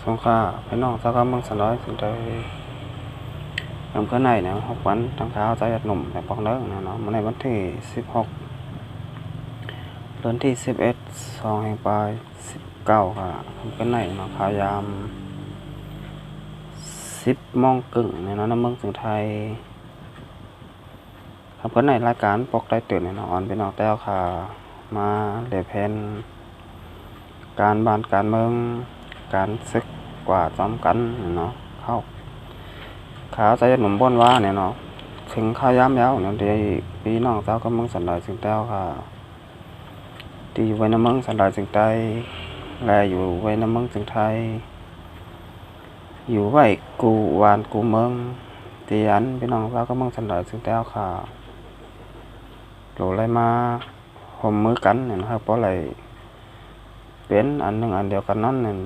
สงขลาพี่น้องสาวก็เมืองสน้อยถึงได้อำเภอไหนเนี่ย6 วันทางเท้าใจหนุ่มแต่ปองเด้อนะเนาะในวันที่16เดือนที่11 2แห่งปลาย19ค่ะอำเภอไหนเนาะพยายาม10 โมงครึ่งเนี่ยเนาะในเมืองสุงไทยอำเภอไหนรายการปกได้ตื่นเนี่ยเนาะออนพี่น้องแต้วค่ะมาเลเพนการบ้านการเมืองการศึกกว่าจอมกันเนาะเข้าขาใจหนุ่มบ่นว่าเนี่ยเนาะถึงข้าย้ำแล้วเนี่ยที่พี่น้องเจ้าก็มึงสันดอยจึงแต้วค่ะที่ไว้น้ำมึงสันดอยจึงใต้แลอยู่ไว้น้ำมึงจึงไทยอยู่ไว้กูวานกูเมืองตีอันพี่น้องเจ้าก็มึงสันดอยจึงแต้วค่ะโหลไรมาห่มมือกันเนี่ยนะครับเพราะอะไรเป็นอันหนึ่งอันเดียวกันนั่นเนี่ย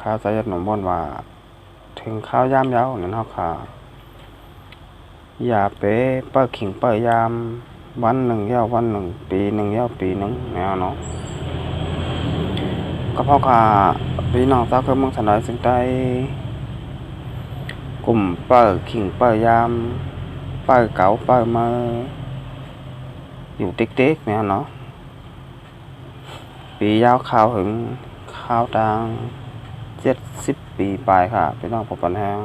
ข้าใจหนุ่มบ่นว่าถึงข้าวย้ำเย้าเนี่ยนะครับค่ะอย่าเป๊ะเปิดขิงเปิดยามวันหนึ่งเย้าวันหนึ่งปีหนึ่งเย้าปีหนึ่งแนวเนาะก็เพราะว่าพี่น้องเจ้าคือเมืองสันดอยจึงได้กลุ่มเปิดขิงเปิดยามเปิดเก่าเปิดมาอยู่ติ๊กๆแนวเนาะปียาวข้าวถึงข้าวดัง70 ปีปลายค่ะพี่น้องผมปันแห้ง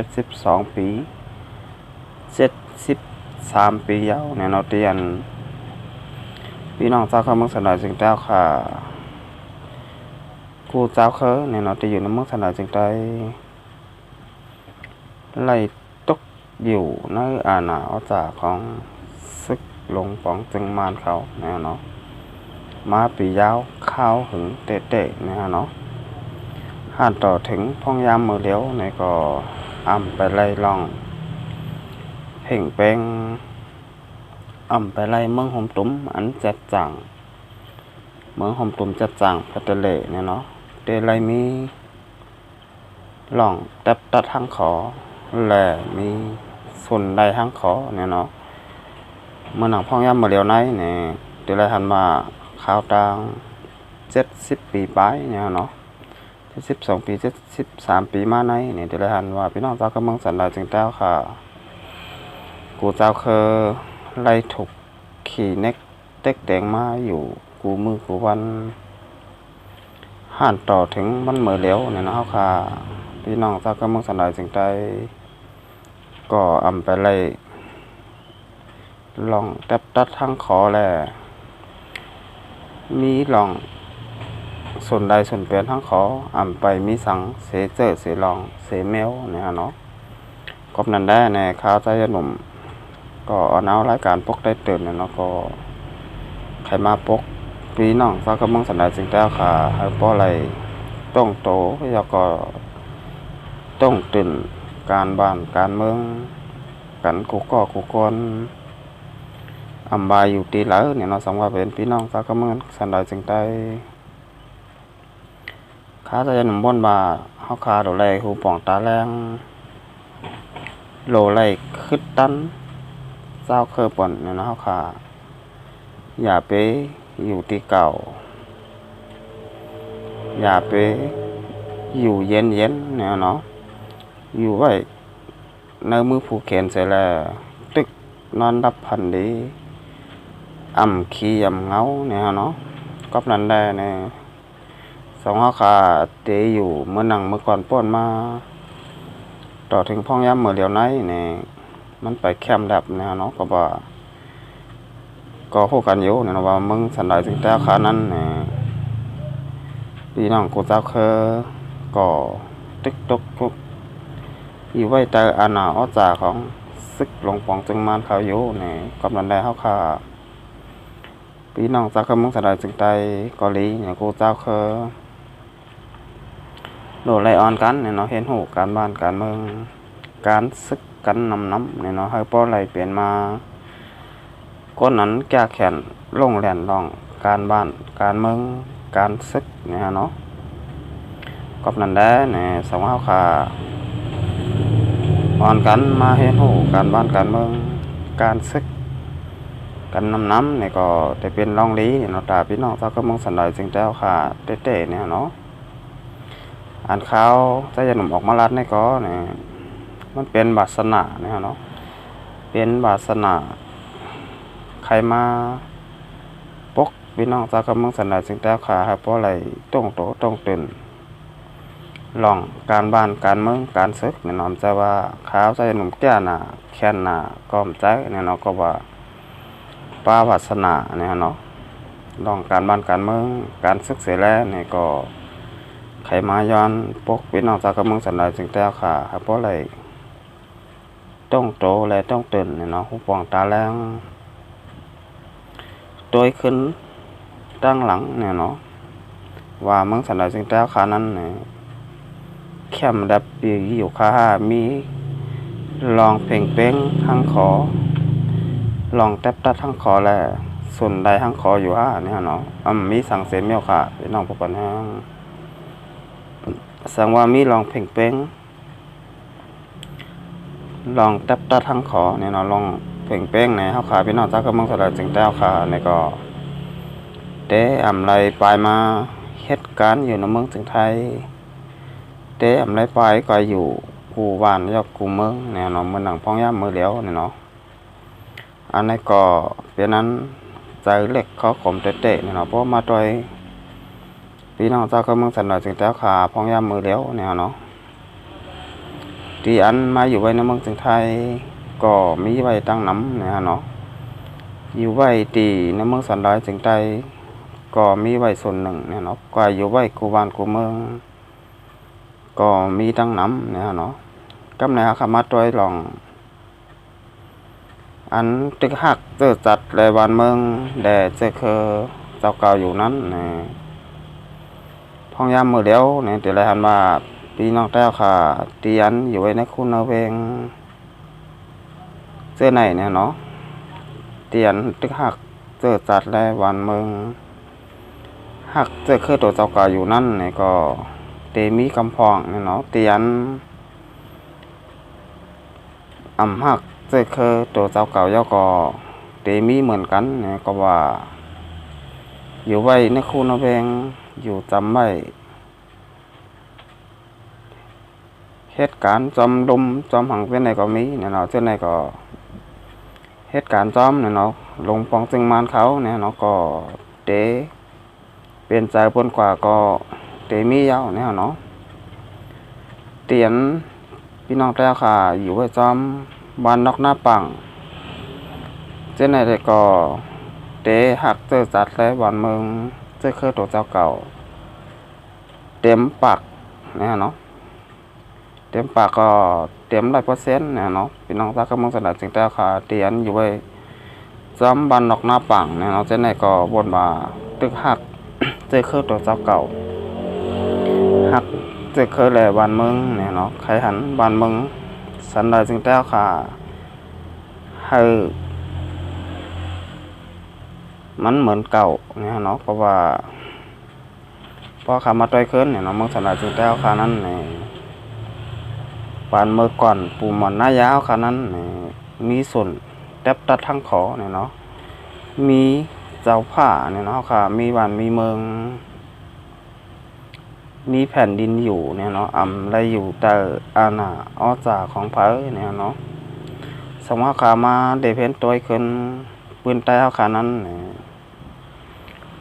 72 ปี73 ปียาวเนี่ยเนาะเตียนพี่น้องเจ้าเขาเมืองสันดอยจึงแต้วค่ะกูเจ้าเขาเนี่ยเนาะที่อยู่ในเมืองสันดอยจึงได้ไล่ตกอยู่ในอาณาจักรของศึกลงปองจึงมานเขาเนี่ยเนาะมาปียาวข้าวถึงเตะๆเนี่ยเนาะห่านต่อถึงพ่องยามมือเลี้ยวในก็ไปไล่ล่องเพ่งเป้งไปไล่เมืองหมตุ้มอันจัดจังเมืองหมตุ้มจัดจังพัตเล่เนี่ยเนาะเตไลมีล่องตัดทางขอแหล่มีส่วนใดทางขอเนี่ยเนาะเมื่อหนังพ่องยามมือเลี้ยวไหนเนี่ยเตไลหันมาข้าวตาง70 ปีปลายเนี่ยเนาะ72 ปี73 ปีมาในเนี่ยเตไลหันว่าพี่น้องเจ้าก็เมืองสันดอยจึงแต้วค่ะกูเจ้าเคยไล่ถูกขี่เน็กเต็กแดงมาอยู่กูมือกูวันห่านต่อถึงมันเหมือเลี้ยวเนี่ยนะครับค่ะพี่น้องเจ้าก็เมืองสันดอยจึงได้ก็ไปไล่ลองตัดทางขอแหละมีลองส่วนใดส่วนเปลี่ยนทางขอไปมีสังเสเจอเสลองเสแมวเนี่ยเนาะก็นั่นได้ในข้าวใจหนุ่มก็เอารายการปกได้ตื่นเนี่ยเนาะก็ใครมาปกพี่น้องเจ้าก็เมืองสันดอยจึงแต้วค่ะให้ป้ออะไรต้องโตแล้วก็ต้องตื่นการบ้านการเมืองกันกูคนบายอยู่ตีเหลือเนี่ยเนาะสองว่าเป็นพี่น้องเจ้าก็เมืองสันดอยจึงได้ข้าจะหนุ่มบ่นมาเฮาคาโดไลหูป่องตาแรงโลไลคึดตันเจ้าเคยป่นเนี่ยเนาะเฮาคาอย่าไปอยู่ที่เก่าอย่าไปอยู่เย็นเนี่ยเนาะอยู่ไว้ในมือผูกแขนเสร็จแล้วตึกนอนรับพันดีขี้เงาเนี่ยเนาะก็นั่นได้เนี่ยสองเฮาขาเตะอยู่เมื่อนั่งเมื่อก่อนป้นมาต่อถึงพ่องย้ำเมื่อเดียวไหนเนี่ยมันไปแคมดับเนี่ยเนาะก็บ่ก็พูดกันอยู่เนี่ยว่ามึงสันดอยจึงแต้วขานั้นเนี่ยพี่น้องกูเจ้าเคยก็ตึกตกพวกอยู่ไว้แต่อาณาจักรของศึกลงปองจึงมานเขาอยู่เนี่ยกำลังได้เฮาค่ะพี่น้องเจ้าเคยมึงสันดอยจึงใต้เกาหลีเนี่ยกูเจ้าเคยโดดไล่ออนกันเนี่ยเนาะเห็นหูการบ้านการเมืองการศึกกันน้ำเนี่ยเนาะให้ป้อไล่เปลี่ยนมาก้นนั้นแก้แขนลงแหลนลองการบ้านการเมืองการศึกเนี่ยเนาะก็นั่นได้เนี่ยสองเฮาค่ะอ่อนกันมาเห็นหูการบ้านการเมืองการศึกกันน้ำเนี่ยก็จะเป็นร่องลี้เนาะตาพี่น้องเจ้าก็มองสันดอยจึงแต้วค่ะเตะเนี่ยเนาะ อันเขาใจจะหนุ่มออกมาลัดในก็เนี่ยมันเป็นบาสนาเนี่ยเนาะเป็นบาสนาใครมาปกพี่น้องจากกับเมืองสันดาจึงแต่ขาครับเพราะอะไรต้องโตต้องตื่นลองการบ้านการเมืองการศึกเนี่ยนอมจะว่าขาวใจหนุ่มแก่หนาแค้นหนาก้มใจเนี่ยเนาะก็ว่าป้าวาสนาเนี่ยเนาะลองการบ้านการเมืองการศึกเสร็จแล้วเนี่ยก็ไขมาย้อนปกพี่น้องจากกับเมืองสันดาจึงแต่ขาครับเพราะอะไรต้องโตและต้องตื่นเนี่ยเนาะหูปองตาแรงโดยขึ้นตั้งหลังเนี่ยเนาะว่าเมืองสันดาจึงแต่ขานั้นเนี่ยแคมดับปีอยู่ค่ามีลองเพ่งเป้งทั้งขอลองแทบตัดทั้งขอแลส่วนใดทั้งขออยู่เนี่ยเนาะมีสั่งเสียเมียวค่ะพี่น้องผู้ปนแห้งสั่งว่ามีลองเพ่งเป้งลองแทบตัดทั้งขอเนี่ยเนาะลองเพ่งเป้งในเฮาขาพี่น้องจักก็เมืองสันดาจึงแต่ขาในก็เตไรปลายมาเหตุการณ์อยู่ในเมืองจึงไทยเตไรปลายก็อยู่กูบ้านยอกกูเมืองเนี่ยเนาะมือหนังพ้องย่ามมือเหลียวเนี่ยเนาะอันนี้ก็เป็นนั้นใจเล็กเขาขมเตะเนี่ยเนาะเพราะมาโดยพี่น้องเจ้าก็เมืองสันดาจึงแต่ขาพ้องย่ามมือเหลียวเนี่ยเนาะที่อันมาอยู่ไว้ในเมืองจึงไทยก็มีไว้ตั้งน้ำเนี่ยเนาะอยู่ไว้ตีในเมืองสันดาจึงไทยก็มีไว้ส่วนหนึ่งเนี่ยเนาะก็อยู่ไว้กูบ้านกูเมืองก็มีตั้งน้ำเนี่ยเนาะกำเนิดขามาโดยลองอันตึกหักเจอจัดเลยวันเมืองแด่เจอเคอเจ้าเก่าอยู่นั้นเนี่ยพ้องยามมือเดียวเนี่ยแต่ละหันมาพี่น้องแต้วค่ะเตียนอยู่ไว้ในคุณเอาเวงเจอไหนเนี่ยเนาะเตียนตึกหักเจอจัดเลยวันเมืองหักเจอเคอตัวเจ้าเก่าอยู่นั้นเนี่ยก็เตมีกำพองเนี่ยเนาะเตียนหักเจอเคอตัวเจ้าเก่าย่อก็เตมีเหมือนกันเนี่ยก็ว่าอยู่ไว้ในคูนเวงอยู่จำไว้เหตุการณ์จอมดุมจอมหังเป็นไหนก็มีเนี่ยเนาะเช่นไหนก็เหตุการณ์จอมเนี่ยเนาะลงปองจึงมานเขาเนี่ยเนาะก็เตเปลี่ยนใจปนกว่าก็เตมียาวเนี่ยเนาะเตียนพี่น้องแต้วค่ะอยู่ไว้จอมบ้านนอกหน้าปังเจ้าไหนแต่ก็เตะหักเจอจัดและวันเมืองเจอเคยตัวเจ้าเก่าเต็มปากเนี่ยเนาะเต็มปากก็เต็ม100%เนี่ยเนาะพี่น้องจากเมืองสันดาจึงแต่ค่ะเตียนอยู่ไว้จอมบ้านนอกหน้าปังเนี่ยเนาะเจ้าไหนก็บนมาตึกหักเจอเคยตัวเจ้าเก่าหักเจอเคยแหละวันเมืองเนี่ยเนาะใครหันวันเมืองสันดาจึงแต่ค่ะให้มันเหมือนเก่าเนี่ยเนาะเพราะว่าพอขามาต้อยขึ้นเนี่ยเนาะเมืองสันดาจึงแต่ขานั้นเนี่ยปานเมื่อก่อนปูหมอนหน้ายาวขานั้นเนี่ยมีส่วนแทบตัดทั้งขอเนี่ยเนาะมีเจ้าผ้าเนี่ยเนาะค่ะมีบ้านมีเมืองมีแผ่นดินอยู่เนี่ยเนาะไรอยู่แต่อาณาอ้อจ่าของเผยเนี่ยเนาะสมมติขามาเดเพนต้อยขึ้นปืนใต้ขานั้นเนี่ย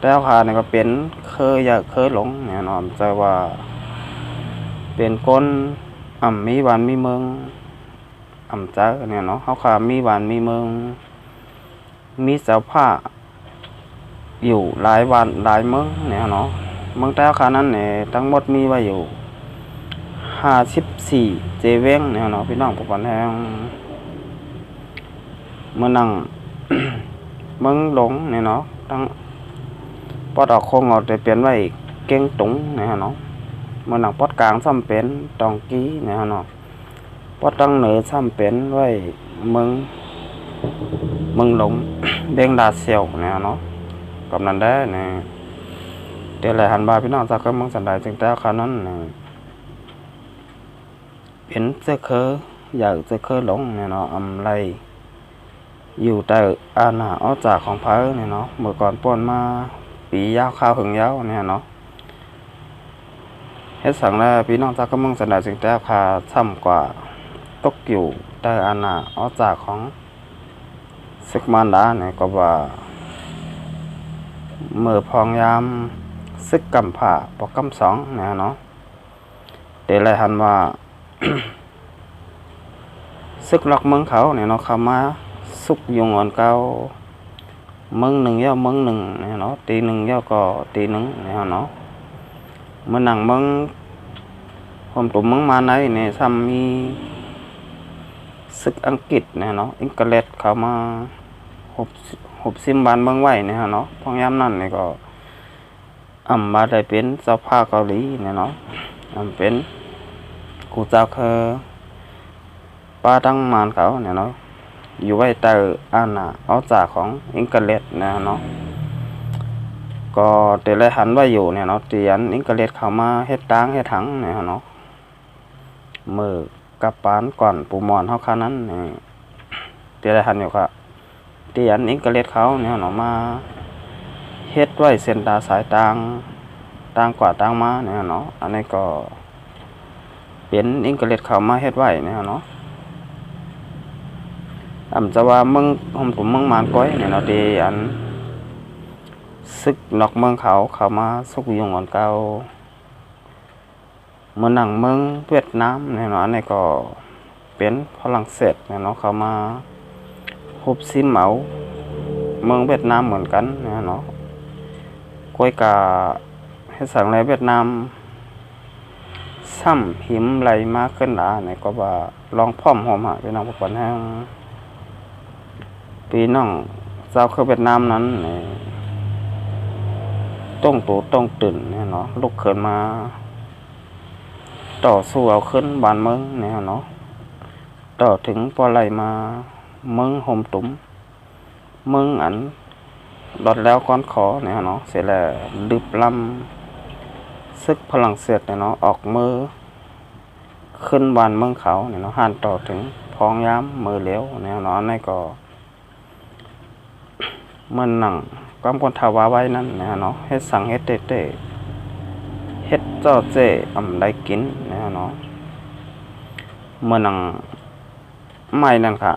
แต่ขาเนี่ยก็เป็นเคยอยากเคยหลงเนี่ยเนาะจะว่าเป็นคนมีบ้านมีเมืองจ้าเนี่ยเนาะเขาขามีบ้านมีเมืองมีเจ้าผ้าอยู่หลายบ้านหลายเมืองเนี่ยเนาะเมืองแต่ขานั้นเนี่ยทั้งหมดมีไว้อยู่54เจเวงเนี่ยเนาะพี่น้องผู้ปนแห้งเมื่อนั่ง เมืองหลงเนี่ยเนาะทั้งปอดออกโคงอดได้เปลี่ยนไว้เก่งตุงเนี่ยเนาะเมื่อนั่งปอดกลางซ้ำเป็นตองกี้เนี่ยเนาะปอดตั้งเหนือซ้ำเป็นไว้เมืองหลง เด้งดาเซียวเนี่ยเนาะกำนันได้เนี่ยเดี๋ยวหลายหันบาพี่น้องจากเมืองสันดาจึงแต่ขานั้นเนี่ยเป็นเจ้าเคยอยากเจ้าเคยหลงเนี่ยเนาะไรอยู่แต่อาณาอ้อจ่าของเผยเนี่ยเนาะเมื่อก่อนป่นมาปียาวข้าวหึงยาวเนี่ยเนาะ เฮ็ดสังแล้วพี่น้องเจ้าก็มึงสนายจึงแต่คาช่ำกว่าตกอยู่แต่อันน่ะเอาจากของศึกมารดาเนี่ยก็ว่าเมื่อพองยามศึกกำผ่าปอกกำสองเนี่ยเนาะเดี๋ยวไรหันว่า ศึกล็อกเมืองเขาเนี่ยเนาะเข้ามาสุกยุงอ่อนเก่าเมืองหนึ่งย่อเมืองหนึ่งเนี่ยเนาะตีหนึ่งย่อก็ตีหนึ่งเนี่ยเนาะเมื่อหนังเมืองผมตุ่มเมืองมาในเนี่ยซ้ำมีศึกอังกฤษเนี่ยเนาะอังกฤษเข้ามาหบซิมบานเมืองไหวเนี่ยเนาะพองยามนั่นเนี่ยก็มาได้เป็นเจ้าผ้าเกาหลีเนี่ยเนาะเป็นกูเจ้าคือป้าตั้งมานเขาเนี่ยเนาะอยู่ไว้แต่อันน่ะเอาจากของอังกฤษเนี่ยเนาะก็เดี๋ยวเลยหันว่าอยู่เนี่ยเนาะเตียนอังกฤษเข้ามาเฮ็ดตางเฮ็ดถังเนี่ยเนาะมือกับปานก่อนปูมอนเฮาคานั้นนี่เดี๋ยวเลยหันอยู่ค่ะเตียนอังกฤษเขาเนี่ยเนาะมาเฮ็ดไว้เส้นตาสายต่างกว่าต่างมาเนี่ยเนาะอันนี้ก็เป็นอังกฤษเข้ามาเฮ็ดไว้เนี่ยเนาะจะว่าเมืองผมเมืองมานก้อยเนี่ยเนาะดีอันซึกนอกเมืองเขามาสุกยุงอ่อนเก่าเมืองหนังเมืองเวียดนามเนี่ยเนาะอันนี้ก็เป็นฝรั่งเศสเนี่ยเนาะเขามาฮุบซิมเหมาเมืองเวียดนามเหมือนกันเนี่ยเนาะก้อยกาให้สั่งในเวียดนามซ้ำหิมไหลมาขึ้นหลาเนี่ยก็ว่าลองพร้อมหอมหะพี่น้องผู้คนแห้งพี่น้องเจ้าคือเวียดนามนั้นต้องตัวต้องตื่นเนี่ยเนาะลุกขึ้นมาต่อสู้เอาขึ้นบ้านเมืองเนี่ยเนาะต่อถึงพอไหลมาเมืองห่มตุ้มเมืองอันดอดแล้วก้อนขอเนี่ยเนาะเสร็จแล้วดึบลำซึกฝรั่งเศสเนี่ยเนาะออกมือขึ้นบ้านเมืองเขาเนี่ยเนาะหันต่อถึงพองย้ำมือเหลวเนี่ยเนาะในก็มันหนังความคนทาวาไว้นั่นนะเนาะเฮ็ดสั่งเฮ็ดเต้เฮ็ดเจ้าเจได้กินนะเนาะเมื่อหนังไม่นั่นค่ะ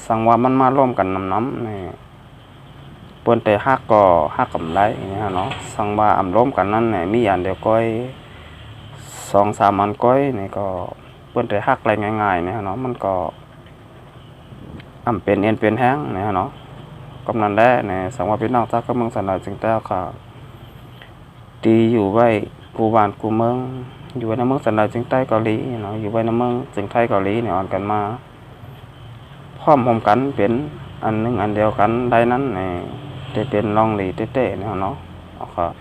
สั่งว่ามันมาร่วมกันน้ำนี่เปิ้นแต่ฮักก็ฮักกำไรเนี่ยเนาะสั่งว่าร่วมกันนั่นเนี่ยมีอย่างเดียวก้อย2-3 อันก้อยนี่ก็เปิ้นแต่ฮักอะไรง่ายๆเนี่ยเนาะมันก็เป็นเอ็นเป็นแห้งเนี่ยเนาะกำนันได้เนี่ยสังว่าพี่น้องเจ้าก็เมืองสันดาจึงเต้าค่ะตีอยู่ไว้กูบ้านกูเมืองอยู่ในเมืองสันดาจึงใต้เกาหลีเนาะอยู่ไว้ในเมืองจึงไทยเกาหลีเนี่ยอ่อนกันมาพร้อมพร้อมกันเป็นอันหนึ่งอันเดียวกันได้นั้นเนี่ยจะเป็นลองหลีเต้ๆเนี่ยเนาะครับ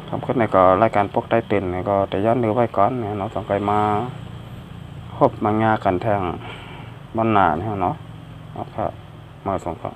คำขึ้นในก็รายการพวกได้ตื่นเนี่ยก็แต่ย้อนดูไว้ก่อนเนี่ยเนาะต้องไปมาพบมางากันแทงบนหนาเนี่ยเนาะครับมาส่งครับ